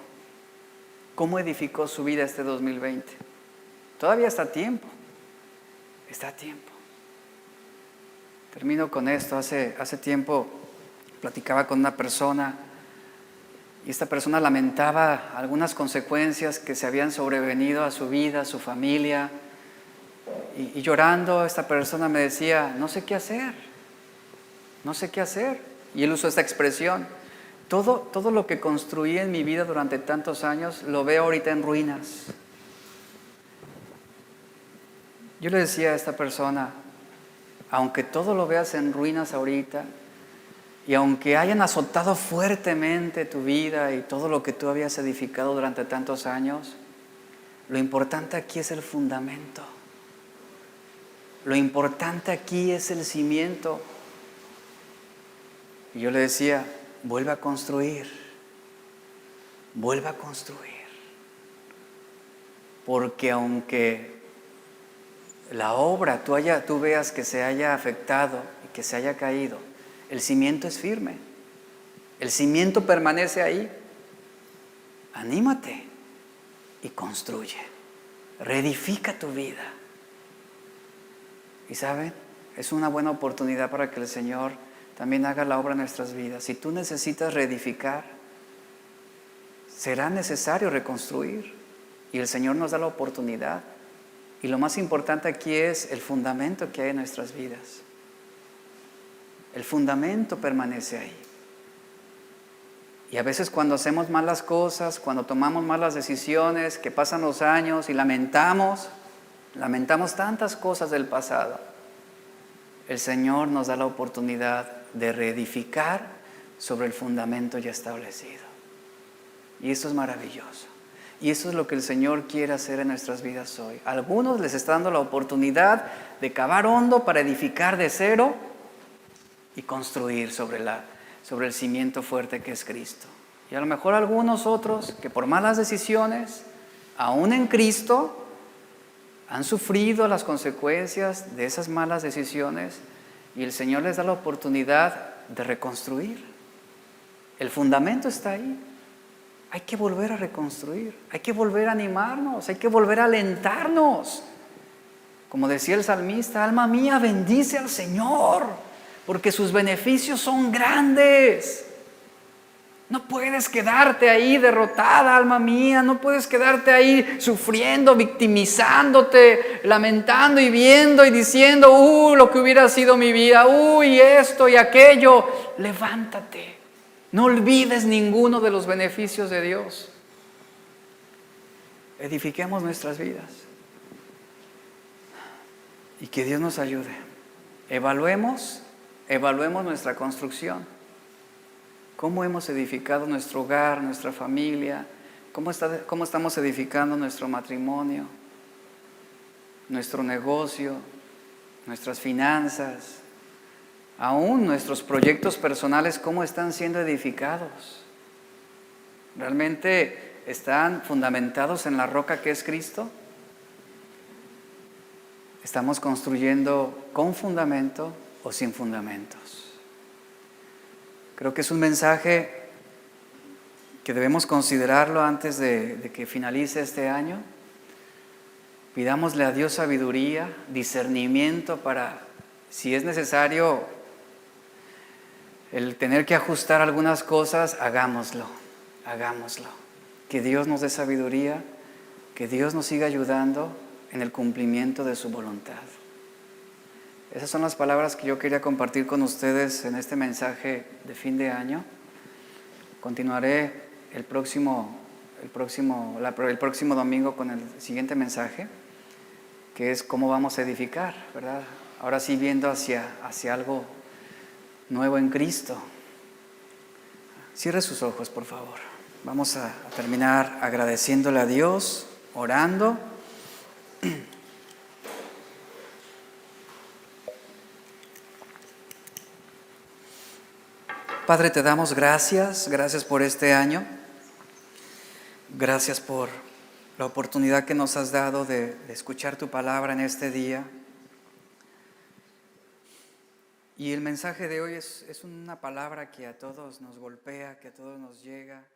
¿Cómo edificó su vida este 2020? Todavía está a tiempo. Está a tiempo. Termino con esto. Hace tiempo platicaba con una persona y esta persona lamentaba algunas consecuencias que se habían sobrevenido a su vida, a su familia. Y llorando, esta persona me decía, no sé qué hacer. No sé qué hacer. Y él usó esta expresión. Todo lo que construí en mi vida durante tantos años lo veo ahorita en ruinas. Yo le decía a esta persona, aunque todo lo veas en ruinas ahorita, y aunque hayan azotado fuertemente tu vida y todo lo que tú habías edificado durante tantos años, lo importante aquí es el fundamento. Lo importante aquí es el cimiento. Y yo le decía, vuelve a construir. Vuelve a construir. Porque aunque la obra tú veas que se haya afectado y que se haya caído, el cimiento es firme. El cimiento permanece ahí. Anímate y construye. Reedifica tu vida. Y ¿saben? Es una buena oportunidad para que el Señor también haga la obra en nuestras vidas. Si tú necesitas reedificar, será necesario reconstruir. Y el Señor nos da la oportunidad. Y lo más importante aquí es el fundamento que hay en nuestras vidas. El fundamento permanece ahí. Y a veces cuando hacemos malas cosas, cuando tomamos malas decisiones, que pasan los años y lamentamos tantas cosas del pasado, el Señor nos da la oportunidad de reedificar sobre el fundamento ya establecido. Y esto es maravilloso. Y eso es lo que el Señor quiere hacer en nuestras vidas hoy. A algunos les está dando la oportunidad de cavar hondo para edificar de cero y construir sobre el cimiento fuerte que es Cristo. Y a lo mejor algunos otros que por malas decisiones, aún en Cristo, han sufrido las consecuencias de esas malas decisiones y el Señor les da la oportunidad de reconstruir. El fundamento está ahí. Hay que volver a reconstruir, hay que volver a animarnos, hay que volver a alentarnos. Como decía el salmista, alma mía, bendice al Señor, porque sus beneficios son grandes. No puedes quedarte ahí derrotada, alma mía, no puedes quedarte ahí sufriendo, victimizándote, lamentando y viendo y diciendo, lo que hubiera sido mi vida, y esto y aquello. Levántate. No olvides ninguno de los beneficios de Dios. Edifiquemos nuestras vidas. Y que Dios nos ayude. Evaluemos nuestra construcción. ¿Cómo hemos edificado nuestro hogar, nuestra familia? ¿Cómo estamos edificando nuestro matrimonio, nuestro negocio, nuestras finanzas? Aún nuestros proyectos personales, ¿cómo están siendo edificados? ¿Realmente están fundamentados en la roca que es Cristo? ¿Estamos construyendo con fundamento o sin fundamentos? Creo que es un mensaje que debemos considerarlo antes de que finalice este año. Pidámosle a Dios sabiduría, discernimiento para, si es necesario, el tener que ajustar algunas cosas, hagámoslo. Que Dios nos dé sabiduría, que Dios nos siga ayudando en el cumplimiento de su voluntad. Esas son las palabras que yo quería compartir con ustedes en este mensaje de fin de año. Continuaré el próximo domingo con el siguiente mensaje, que es cómo vamos a edificar, ¿verdad? Ahora sí viendo hacia algo nuevo en Cristo. Cierre sus ojos, por favor. Vamos a terminar agradeciéndole a Dios, orando. Padre, te damos gracias por este año. Gracias por la oportunidad que nos has dado de escuchar tu palabra en este día. Y el mensaje de hoy es una palabra que a todos nos golpea, que a todos nos llega,